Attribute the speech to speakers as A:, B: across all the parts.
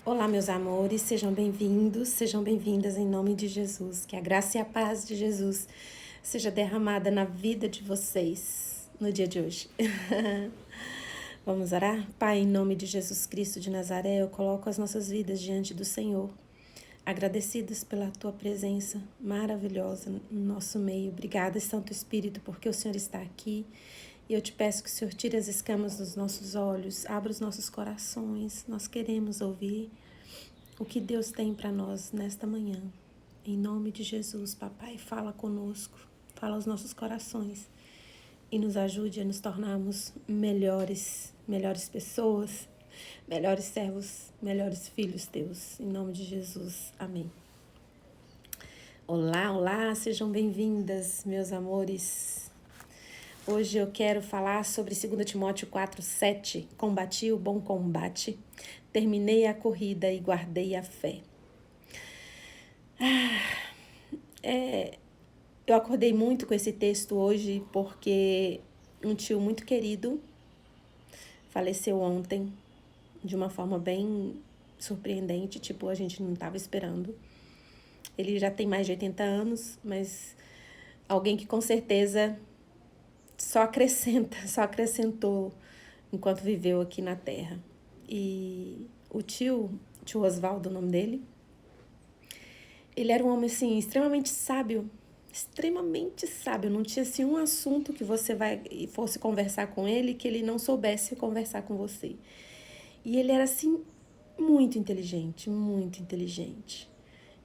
A: Olá, meus amores, sejam bem-vindos, sejam bem-vindas em nome de Jesus. Que a graça e a paz de Jesus seja derramada na vida de vocês no dia de hoje. Vamos orar? Pai, em nome de Jesus Cristo de Nazaré, eu coloco as nossas vidas diante do Senhor, agradecidas pela Tua presença maravilhosa no nosso meio. Obrigada, Santo Espírito, porque o Senhor está aqui. E eu te peço que o Senhor tire as escamas dos nossos olhos, abra os nossos corações. Nós queremos ouvir o que Deus tem para nós nesta manhã. Em nome de Jesus, Papai, fala conosco, fala aos nossos corações e nos ajude a nos tornarmos melhores pessoas, melhores servos, melhores filhos teus. Em nome de Jesus, amém. Olá, olá, sejam bem-vindas, meus amores. Hoje eu quero falar sobre 2 Timóteo 4:7. Combati o bom combate, terminei a corrida e guardei a fé. Eu acordei muito com esse texto hoje porque um tio muito querido faleceu ontem de uma forma bem surpreendente, tipo, a gente não estava esperando. Ele já tem mais de 80 anos, mas alguém que com certeza só acrescentou enquanto viveu aqui na Terra. E o tio Oswaldo, o nome dele, ele era um homem, assim, extremamente sábio, não tinha, assim, um assunto que você fosse conversar com ele que ele não soubesse conversar com você. E ele era, assim, muito inteligente, muito inteligente.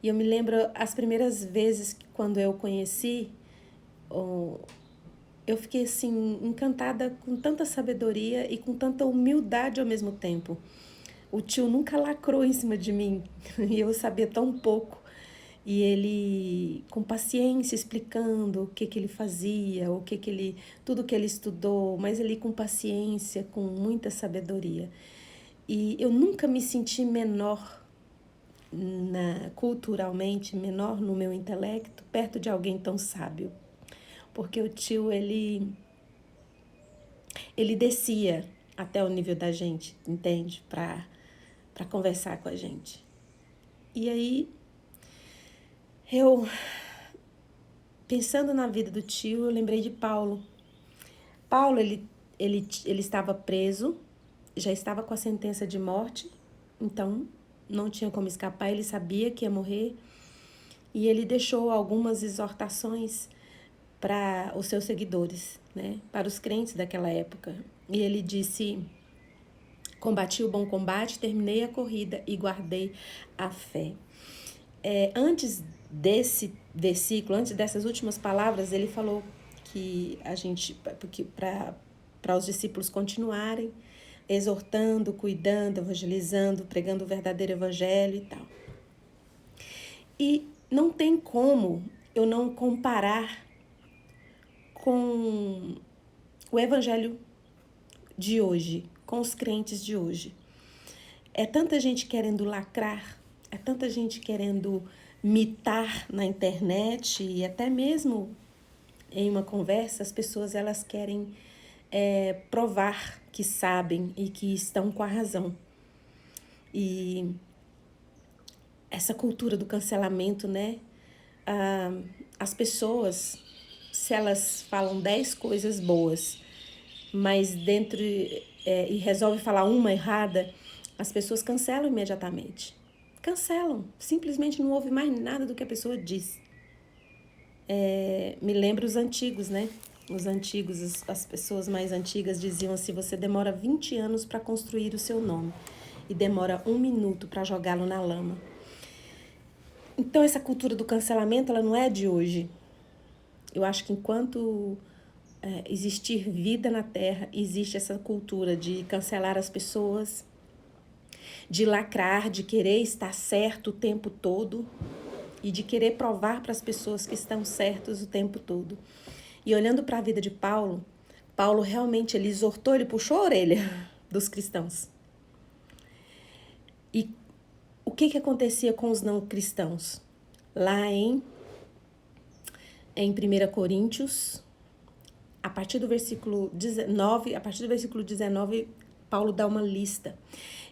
A: E eu me lembro as primeiras vezes que quando eu conheci, eu fiquei, assim, encantada com tanta sabedoria e com tanta humildade ao mesmo tempo. O tio nunca lacrou em cima de mim e eu sabia tão pouco. E ele, com paciência, explicando o que ele fazia, tudo que ele estudou, mas ele com paciência, com muita sabedoria. E eu nunca me senti menor culturalmente, menor no meu intelecto, perto de alguém tão sábio. Porque o tio, ele descia até o nível da gente, entende? Para conversar com a gente. E aí, eu, pensando na vida do tio, eu lembrei de Paulo. Paulo, ele estava preso, já estava com a sentença de morte, então não tinha como escapar, ele sabia que ia morrer. E ele deixou algumas exortações para os seus seguidores, né? Para os crentes daquela época. E ele disse: combati o bom combate, terminei a corrida e guardei a fé. Antes desse versículo, antes dessas últimas palavras, ele falou que para os discípulos continuarem exortando, cuidando, evangelizando, pregando o verdadeiro evangelho e tal. E não tem como eu não comparar com o evangelho de hoje, com os crentes de hoje. É tanta gente querendo lacrar, é tanta gente querendo mitar na internet e até mesmo em uma conversa, as pessoas elas querem provar que sabem e que estão com a razão. E essa cultura do cancelamento, né? As pessoas, se elas falam 10 coisas boas, mas e resolve falar uma errada, as pessoas cancelam imediatamente. Cancelam, simplesmente não ouve mais nada do que a pessoa diz. Me lembro os antigos, né? Os antigos, as pessoas mais antigas diziam assim: você demora 20 anos para construir o seu nome e demora 1 minuto para jogá-lo na lama. Então essa cultura do cancelamento, ela não é de hoje. Eu acho que enquanto existir vida na Terra, existe essa cultura de cancelar as pessoas, de lacrar, de querer estar certo o tempo todo e de querer provar para as pessoas que estão certos o tempo todo. E olhando para a vida de Paulo, Paulo realmente ele exortou, ele puxou a orelha dos cristãos. E o que acontecia com os não cristãos? Lá em 1 Coríntios, a partir do versículo 19, Paulo dá uma lista.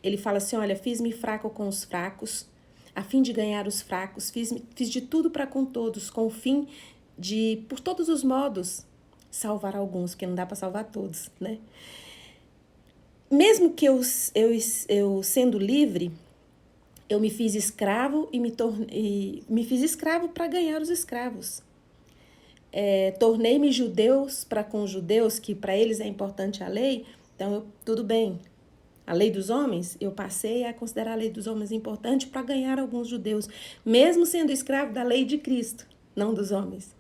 A: Ele fala assim, olha, fiz-me fraco com os fracos, a fim de ganhar os fracos, fiz de tudo para com todos, com o fim de, por todos os modos, salvar alguns, porque não dá para salvar todos, né? Mesmo que eu sendo livre, eu me fiz escravo e me fiz escravo para ganhar os escravos. Tornei-me judeus para com os judeus, que para eles é importante a lei, então tudo bem. A lei dos homens, eu passei a considerar a lei dos homens importante para ganhar alguns judeus, mesmo sendo escravo da lei de Cristo, não dos homens.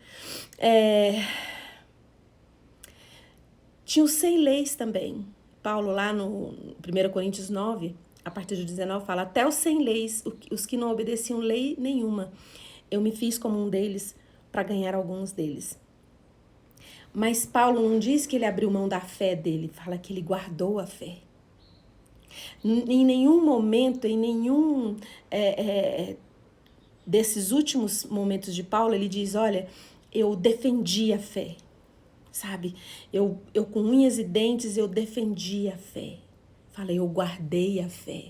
A: Tinha os sem leis também. Paulo, lá no 1 Coríntios 9, a partir do 19, fala, até os sem leis, os que não obedeciam lei nenhuma, eu me fiz como um deles para ganhar alguns deles. Mas Paulo não diz que ele abriu mão da fé dele, fala que ele guardou a fé. Em nenhum momento, em nenhum desses últimos momentos de Paulo, ele diz, olha, eu defendi a fé. Sabe, eu com unhas e dentes, eu defendi a fé. Falei, eu guardei a fé.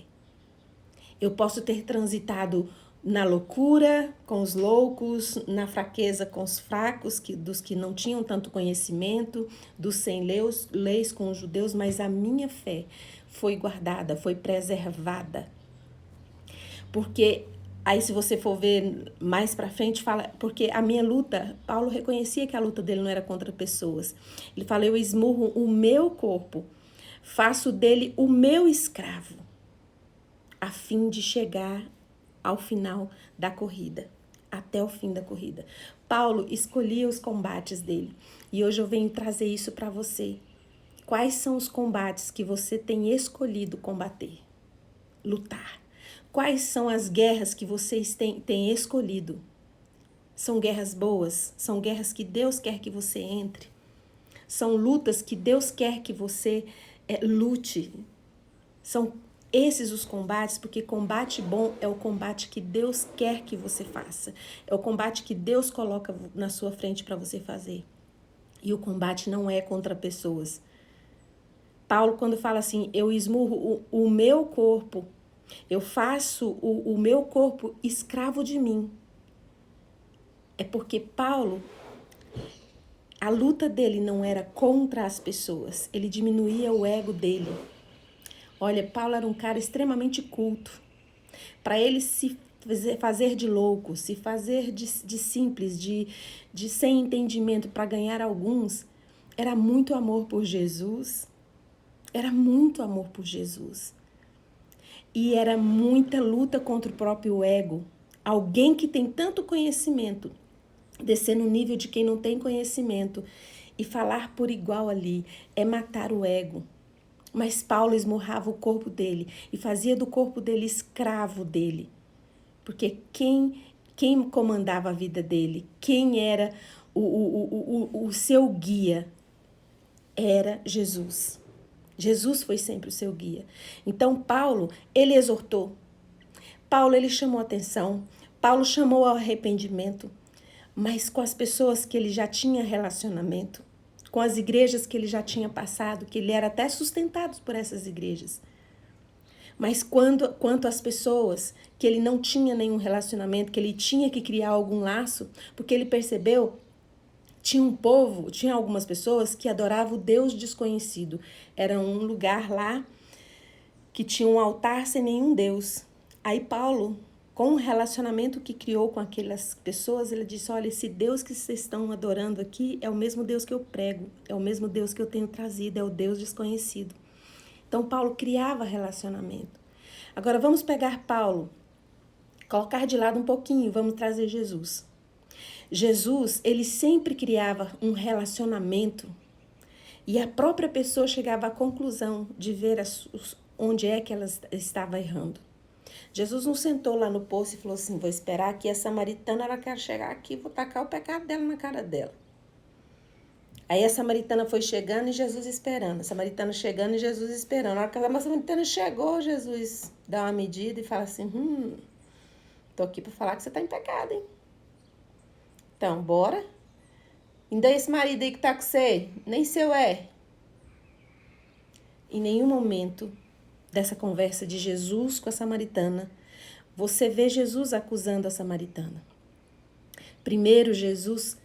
A: Eu posso ter transitado na loucura com os loucos, na fraqueza com os fracos, dos que não tinham tanto conhecimento, dos sem leis com os judeus, mas a minha fé foi guardada, foi preservada. Porque aí, se você for ver mais pra frente, fala, porque a minha luta, Paulo reconhecia que a luta dele não era contra pessoas. Ele fala, eu esmurro o meu corpo, faço dele o meu escravo, a fim de chegar ao final da corrida, até o fim da corrida. Paulo escolhia os combates dele, e hoje eu venho trazer isso para você. Quais são os combates que você tem escolhido combater, lutar? Quais são as guerras que vocês têm escolhido? São guerras boas? São guerras que Deus quer que você entre? São lutas que Deus quer que você lute? São esses os combates, porque combate bom é o combate que Deus quer que você faça. É o combate que Deus coloca na sua frente para você fazer. E o combate não é contra pessoas. Paulo, quando fala assim, eu esmurro o meu corpo, eu faço o meu corpo escravo de mim. É porque Paulo, a luta dele não era contra as pessoas. Ele diminuía o ego dele. Olha, Paulo era um cara extremamente culto. Para ele se fazer de louco, se fazer de simples, de sem entendimento para ganhar alguns, era muito amor por Jesus. Era muito amor por Jesus. E era muita luta contra o próprio ego. Alguém que tem tanto conhecimento, descer no nível de quem não tem conhecimento e falar por igual ali, é matar o ego. Mas Paulo esmurrava o corpo dele e fazia do corpo dele escravo dele. Porque quem comandava a vida dele, quem era o seu guia, era Jesus. Jesus foi sempre o seu guia. Então, Paulo, ele exortou. Paulo, ele chamou atenção. Paulo chamou ao arrependimento. Mas com as pessoas que ele já tinha relacionamento, com as igrejas que ele já tinha passado, que ele era até sustentado por essas igrejas. Mas quanto às pessoas que ele não tinha nenhum relacionamento, que ele tinha que criar algum laço, porque ele percebeu, tinha algumas pessoas que adoravam o Deus desconhecido. Era um lugar lá que tinha um altar sem nenhum Deus. Aí Paulo, com o relacionamento que criou com aquelas pessoas, ele disse, olha, esse Deus que vocês estão adorando aqui é o mesmo Deus que eu prego, é o mesmo Deus que eu tenho trazido, é o Deus desconhecido. Então Paulo criava relacionamento. Agora vamos pegar Paulo, colocar de lado um pouquinho, vamos trazer Jesus. Jesus, ele sempre criava um relacionamento e a própria pessoa chegava à conclusão de ver onde é que ela estava errando. Jesus não sentou lá no poço e falou assim, vou esperar que a samaritana, ela quer chegar aqui, vou tacar o pecado dela na cara dela. Aí a samaritana foi chegando e Jesus esperando. A samaritana chegando e Jesus esperando. Na hora que a samaritana chegou, Jesus dá uma medida e fala assim, tô aqui para falar que você tá em pecado, hein? Então, bora? Ainda esse marido aí que tá com você, nem seu é. Em nenhum momento dessa conversa de Jesus com a samaritana, você vê Jesus acusando a samaritana. Primeiro, Jesus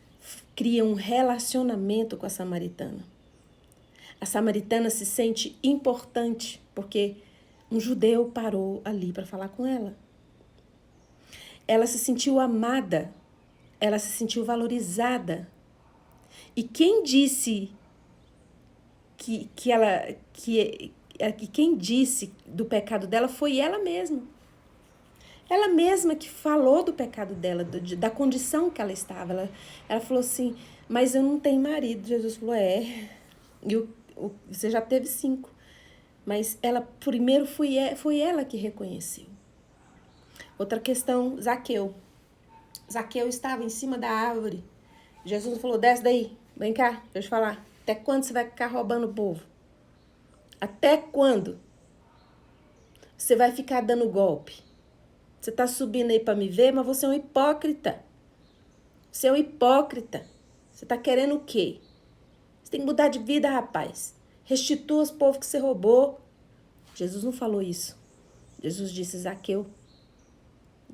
A: cria um relacionamento com a samaritana. A samaritana se sente importante porque um judeu parou ali para falar com ela. Ela se sentiu amada, ela se sentiu valorizada. E quem disse quem disse do pecado dela foi ela mesma. Ela mesma que falou do pecado dela, da condição que ela estava. Ela falou assim, mas eu não tenho marido. Jesus falou, e você já teve 5. Mas ela primeiro foi ela que reconheceu. Outra questão, Zaqueu. Zaqueu estava em cima da árvore. Jesus falou, desce daí, vem cá, deixa eu te falar. Até quando você vai ficar roubando o povo? Até quando você vai ficar dando golpe? Você está subindo aí para me ver, mas você é um hipócrita. Você é um hipócrita. Você está querendo o quê? Você tem que mudar de vida, rapaz. Restitua os povos que você roubou. Jesus não falou isso. Jesus disse, Zaqueu,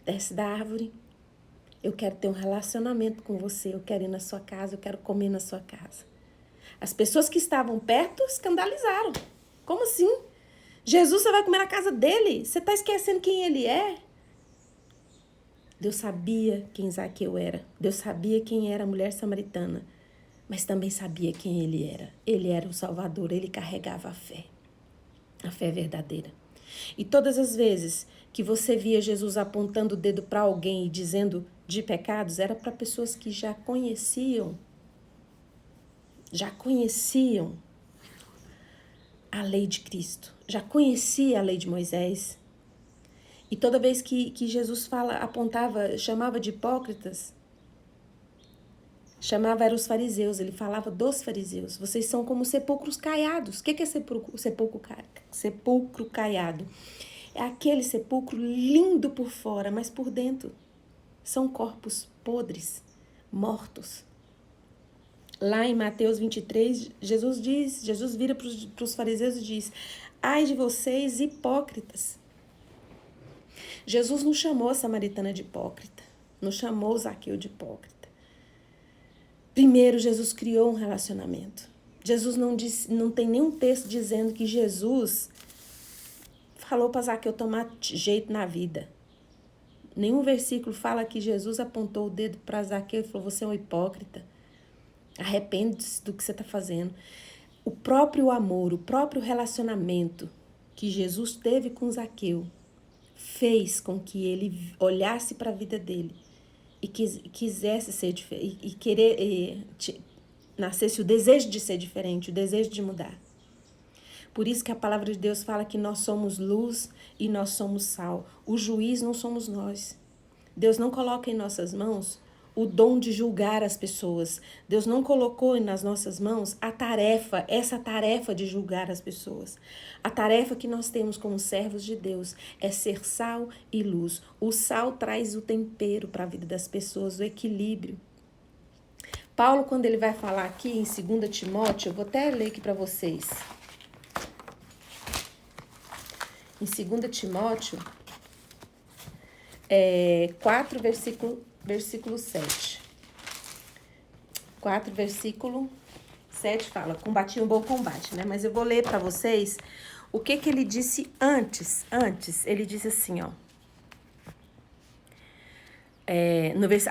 A: desce da árvore. Eu quero ter um relacionamento com você. Eu quero ir na sua casa. Eu quero comer na sua casa. As pessoas que estavam perto escandalizaram. Como assim? Jesus, você vai comer na casa dele? Você está esquecendo quem ele é? Deus sabia quem Zaqueu era. Deus sabia quem era a mulher samaritana. Mas também sabia quem ele era. Ele era o Salvador. Ele carregava a fé. A fé verdadeira. E todas as vezes que você via Jesus apontando o dedo para alguém e dizendo de pecados, era para pessoas que já conheciam a lei de Cristo. Já conhecia a lei de Moisés. E toda vez que Jesus apontava, chamava de hipócritas, eram os fariseus, ele falava dos fariseus. Vocês são como sepulcros caiados. O que é sepulcro caiado? É aquele sepulcro lindo por fora, mas por dentro são corpos podres, mortos. Lá em Mateus 23, Jesus vira para os fariseus e diz, ai de vocês hipócritas. Jesus não chamou a samaritana de hipócrita, não chamou Zaqueu de hipócrita. Primeiro, Jesus criou um relacionamento. Jesus não tem nenhum texto dizendo que Jesus falou para Zaqueu tomar jeito na vida. Nenhum versículo fala que Jesus apontou o dedo para Zaqueu e falou, você é um hipócrita. Arrepende-se do que você está fazendo. O próprio amor, o próprio relacionamento que Jesus teve com Zaqueu fez com que ele olhasse para a vida dele e quisesse ser diferente, nascesse o desejo de ser diferente, o desejo de mudar. Por isso que a palavra de Deus fala que nós somos luz e nós somos sal. O juiz não somos nós. Deus não coloca em nossas mãos o dom de julgar as pessoas. Deus não colocou nas nossas mãos essa tarefa de julgar as pessoas. A tarefa que nós temos como servos de Deus é ser sal e luz. O sal traz o tempero para a vida das pessoas, o equilíbrio. Paulo, quando ele vai falar aqui em 2 Timóteo, eu vou até ler aqui para vocês. Em 2 Timóteo, 4, versículo 7. 4, versículo 7 fala, combati um bom combate, né? Mas eu vou ler para vocês o que ele disse antes. Antes, ele disse assim, ó.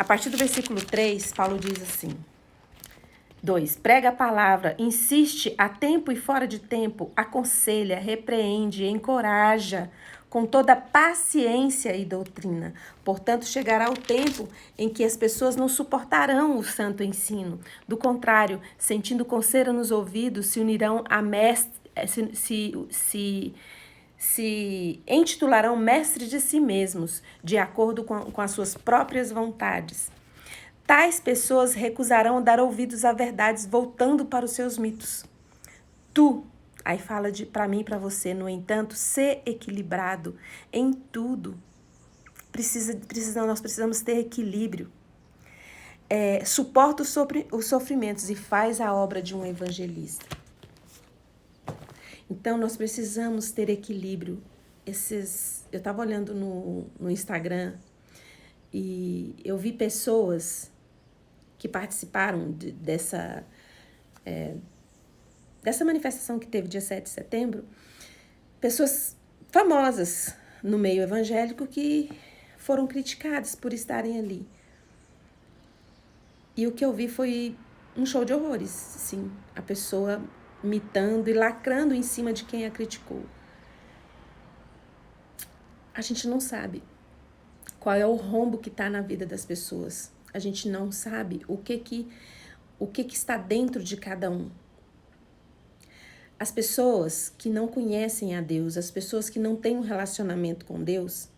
A: A partir do versículo 3, Paulo diz assim. 2. Prega a palavra, insiste a tempo e fora de tempo, aconselha, repreende, encoraja, com toda paciência e doutrina. Portanto, chegará o tempo em que as pessoas não suportarão o santo ensino. Do contrário, sentindo coceira nos ouvidos, se unirão a se intitularão mestres de si mesmos, de acordo com as suas próprias vontades. Tais pessoas recusarão dar ouvidos a verdades, voltando para os seus mitos. Aí fala para mim e para você, no entanto, ser equilibrado em tudo. Nós precisamos ter equilíbrio. Suporta os sofrimentos e faz a obra de um evangelista. Então, nós precisamos ter equilíbrio. Eu estava olhando no Instagram e eu vi pessoas que participaram dessa manifestação que teve dia 7 de setembro, pessoas famosas no meio evangélico que foram criticadas por estarem ali. E o que eu vi foi um show de horrores, sim, a pessoa mitando e lacrando em cima de quem a criticou. A gente não sabe qual é o rombo que está na vida das pessoas. A gente não sabe o que está dentro de cada um. As pessoas que não conhecem a Deus, as pessoas que não têm um relacionamento com Deus,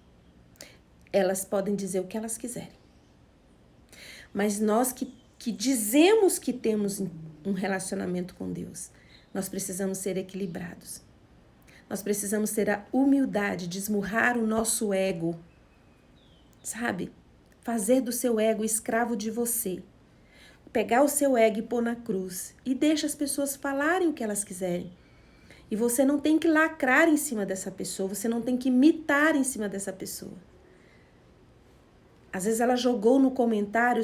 A: elas podem dizer o que elas quiserem. Mas nós que dizemos que temos um relacionamento com Deus, nós precisamos ser equilibrados. Nós precisamos ter a humildade de esmurrar o nosso ego, sabe? Fazer do seu ego escravo de você. Pegar o seu ego e pôr na cruz. E deixa as pessoas falarem o que elas quiserem. E você não tem que lacrar em cima dessa pessoa, você não tem que imitar em cima dessa pessoa. Às vezes ela jogou no comentário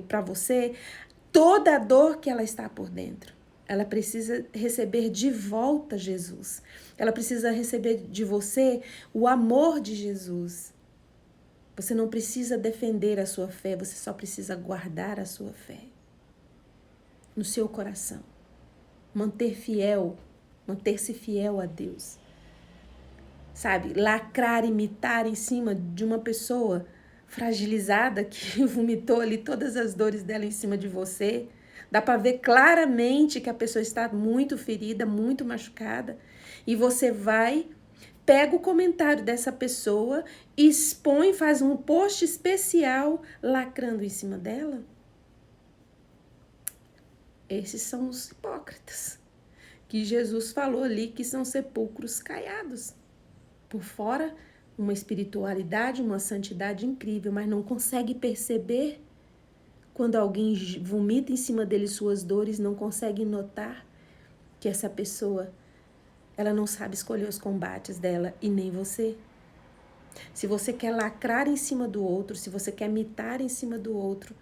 A: para você toda a dor que ela está por dentro. Ela precisa receber de volta Jesus. Ela precisa receber de você o amor de Jesus. Você não precisa defender a sua fé, você só precisa guardar a sua fé no seu coração. Manter-se fiel a Deus. Sabe, lacrar, imitar em cima de uma pessoa fragilizada que vomitou ali todas as dores dela em cima de você. Dá para ver claramente que a pessoa está muito ferida, muito machucada. E você vai, pega o comentário dessa pessoa, expõe, faz um post especial lacrando em cima dela. Esses são os hipócritas que Jesus falou ali que são sepulcros caiados. Por fora, uma espiritualidade, uma santidade incrível, mas não consegue perceber quando alguém vomita em cima dele suas dores, não consegue notar que essa pessoa, ela não sabe escolher os combates dela e nem você. Se você quer lacrar em cima do outro, se você quer mitar em cima do outro,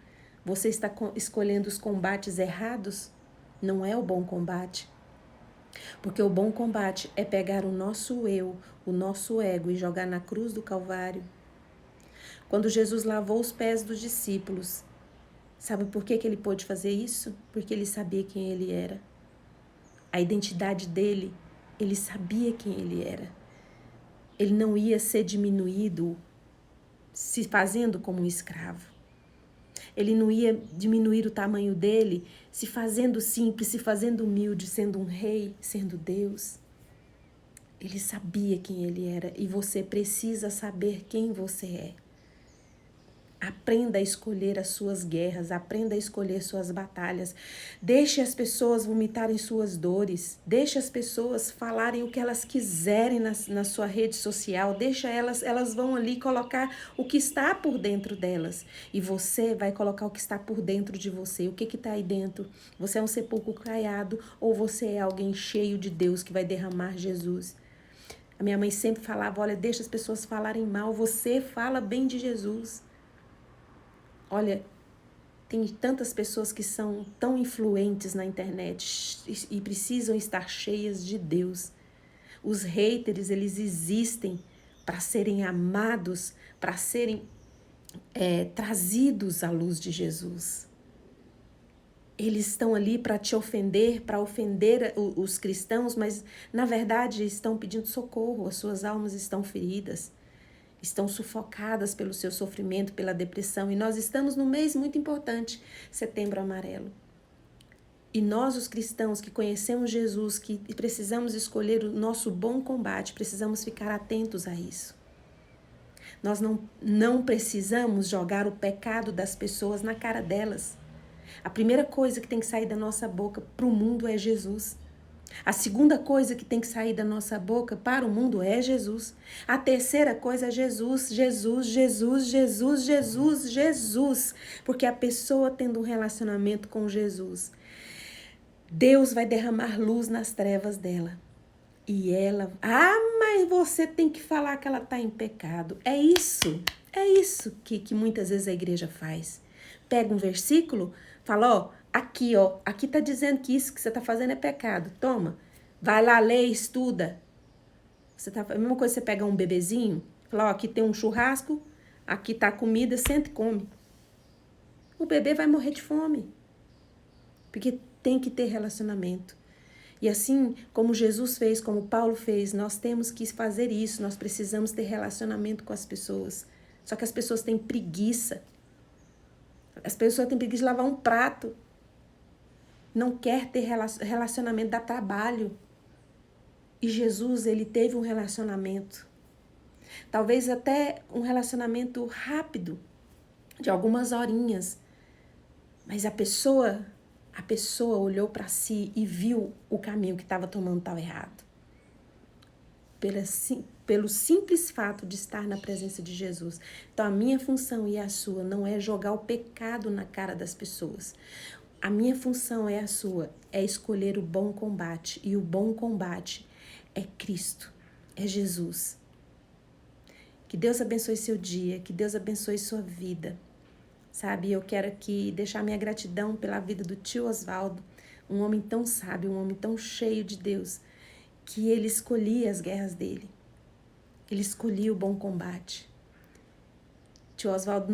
A: você está escolhendo os combates errados, não é o bom combate. Porque o bom combate é pegar o nosso eu, o nosso ego e jogar na cruz do Calvário. Quando Jesus lavou os pés dos discípulos, sabe por que ele pôde fazer isso? Porque ele sabia quem ele era. A identidade dele, ele sabia quem ele era. Ele não ia ser diminuído se fazendo como um escravo. Ele não ia diminuir o tamanho dele se fazendo simples, se fazendo humilde, sendo um rei, sendo Deus. Ele sabia quem ele era e você precisa saber quem você é. Aprenda a escolher as suas guerras, aprenda a escolher suas batalhas. Deixe as pessoas vomitarem suas dores, deixe as pessoas falarem o que elas quiserem na sua rede social, deixa elas vão ali colocar o que está por dentro delas. E você vai colocar o que está por dentro de você. O que está aí dentro? Você é um sepulcro caiado ou você é alguém cheio de Deus que vai derramar Jesus? A minha mãe sempre falava, olha, deixa as pessoas falarem mal, você fala bem de Jesus. Olha, tem tantas pessoas que são tão influentes na internet e precisam estar cheias de Deus. Os haters, eles existem para serem amados, para serem trazidos à luz de Jesus. Eles estão ali para te ofender, para ofender os cristãos, mas na verdade estão pedindo socorro, as suas almas estão feridas. Estão sufocadas pelo seu sofrimento, pela depressão. E nós estamos num mês muito importante, Setembro Amarelo. E nós, os cristãos que conhecemos Jesus, que precisamos escolher o nosso bom combate, precisamos ficar atentos a isso. Nós não precisamos jogar o pecado das pessoas na cara delas. A primeira coisa que tem que sair da nossa boca para o mundo é Jesus. A segunda coisa que tem que sair da nossa boca para o mundo é Jesus. A terceira coisa é Jesus, Jesus, Jesus, Jesus, Jesus, Jesus. Porque a pessoa tendo um relacionamento com Jesus, Deus vai derramar luz nas trevas dela. E ela, mas você tem que falar que ela está em pecado. É isso que muitas vezes a igreja faz. Pega um versículo, fala, aqui tá dizendo que isso que você tá fazendo é pecado. Toma, vai lá, lê, estuda. A mesma coisa, você pega um bebezinho, fala, aqui tem um churrasco, aqui tá a comida, senta e come. O bebê vai morrer de fome. Porque tem que ter relacionamento. E assim como Jesus fez, como Paulo fez, nós temos que fazer isso, nós precisamos ter relacionamento com as pessoas. Só que as pessoas têm preguiça. As pessoas têm preguiça de lavar um prato. Não quer ter relacionamento, dá trabalho. E Jesus, ele teve um relacionamento. Talvez até um relacionamento rápido, de algumas horinhas. Mas a pessoa olhou para si e viu o caminho que estava tomando estava errado. Pelo simples fato de estar na presença de Jesus. Então, a minha função e a sua não é jogar o pecado na cara das pessoas. A minha função é a sua, é escolher o bom combate. E o bom combate é Cristo, é Jesus. Que Deus abençoe seu dia, que Deus abençoe sua vida. Sabe, eu quero aqui deixar minha gratidão pela vida do tio Oswaldo, um homem tão sábio, um homem tão cheio de Deus, que ele escolhia as guerras dele. Ele escolhia o bom combate. Tio Oswaldo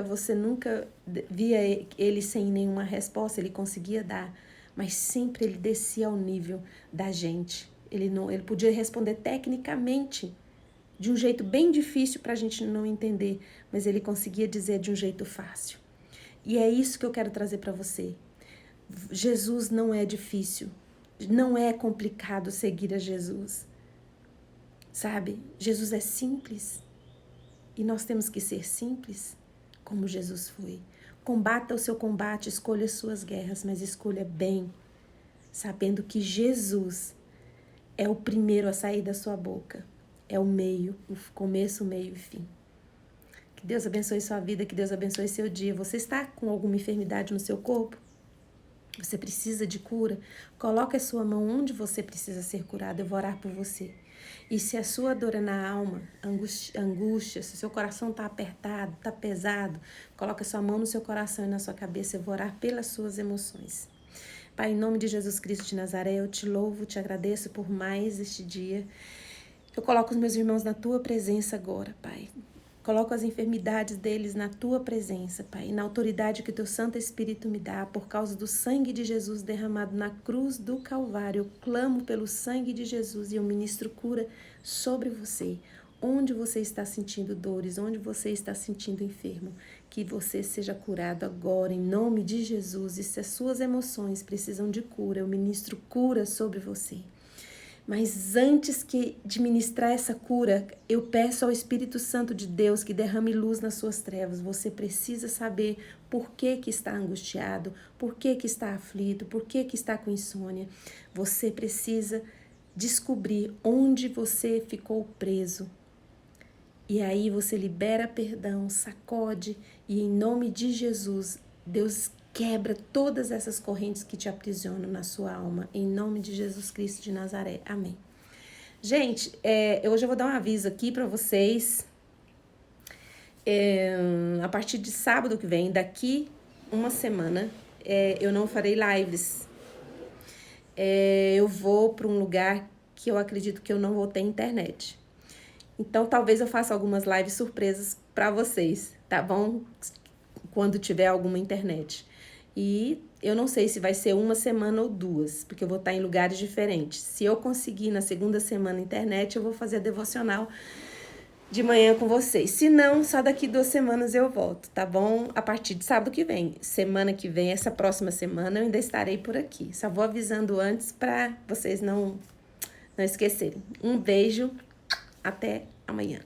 A: você nunca via ele sem nenhuma resposta, ele conseguia dar, mas sempre ele descia ao nível da gente. Ele podia responder tecnicamente, de um jeito bem difícil para a gente não entender, mas ele conseguia dizer de um jeito fácil. E é isso que eu quero trazer para você. Jesus não é difícil, não é complicado seguir a Jesus. Sabe, Jesus é simples e nós temos que ser simples como Jesus foi. Combata o seu combate, escolha as suas guerras, mas escolha bem, sabendo que Jesus é o primeiro a sair da sua boca. É o meio, o começo, o meio e fim. Que Deus abençoe sua vida, que Deus abençoe seu dia. Você está com alguma enfermidade no seu corpo? Você precisa de cura? Coloque a sua mão onde você precisa ser curado. Eu vou orar por você. E se a sua dor é na alma, angústia, se o seu coração está apertado, está pesado, coloque a sua mão no seu coração e na sua cabeça. Eu vou orar pelas suas emoções. Pai, em nome de Jesus Cristo de Nazaré, eu te louvo, te agradeço por mais este dia. Eu coloco os meus irmãos na tua presença agora, Pai. Coloco as enfermidades deles na tua presença, Pai. E na autoridade que o teu Santo Espírito me dá, por causa do sangue de Jesus derramado na cruz do Calvário, eu clamo pelo sangue de Jesus e eu ministro cura sobre você. Onde você está sentindo dores, onde você está sentindo enfermo, que você seja curado agora, em nome de Jesus. E se as suas emoções precisam de cura, eu ministro cura sobre você. Mas antes de ministrar essa cura, eu peço ao Espírito Santo de Deus que derrame luz nas suas trevas. Você precisa saber por que está angustiado, por que está aflito, por que está com insônia. Você precisa descobrir onde você ficou preso. E aí você libera perdão, sacode e em nome de Jesus, Deus quebra todas essas correntes que te aprisionam na sua alma, em nome de Jesus Cristo de Nazaré. Amém. Gente, hoje eu vou dar um aviso aqui para vocês. A partir de sábado que vem, daqui uma semana, eu não farei lives. Eu vou para um lugar que eu acredito que eu não vou ter internet. Então, talvez eu faça algumas lives surpresas para vocês, tá bom? Quando tiver alguma internet. E eu não sei se vai ser uma semana ou duas, porque eu vou estar em lugares diferentes. Se eu conseguir na segunda semana internet, eu vou fazer a devocional de manhã com vocês. Se não, só daqui 2 semanas eu volto, tá bom? A partir de sábado que vem. Semana que vem, essa próxima semana, eu ainda estarei por aqui. Só vou avisando antes para vocês não esquecerem. Um beijo, até amanhã.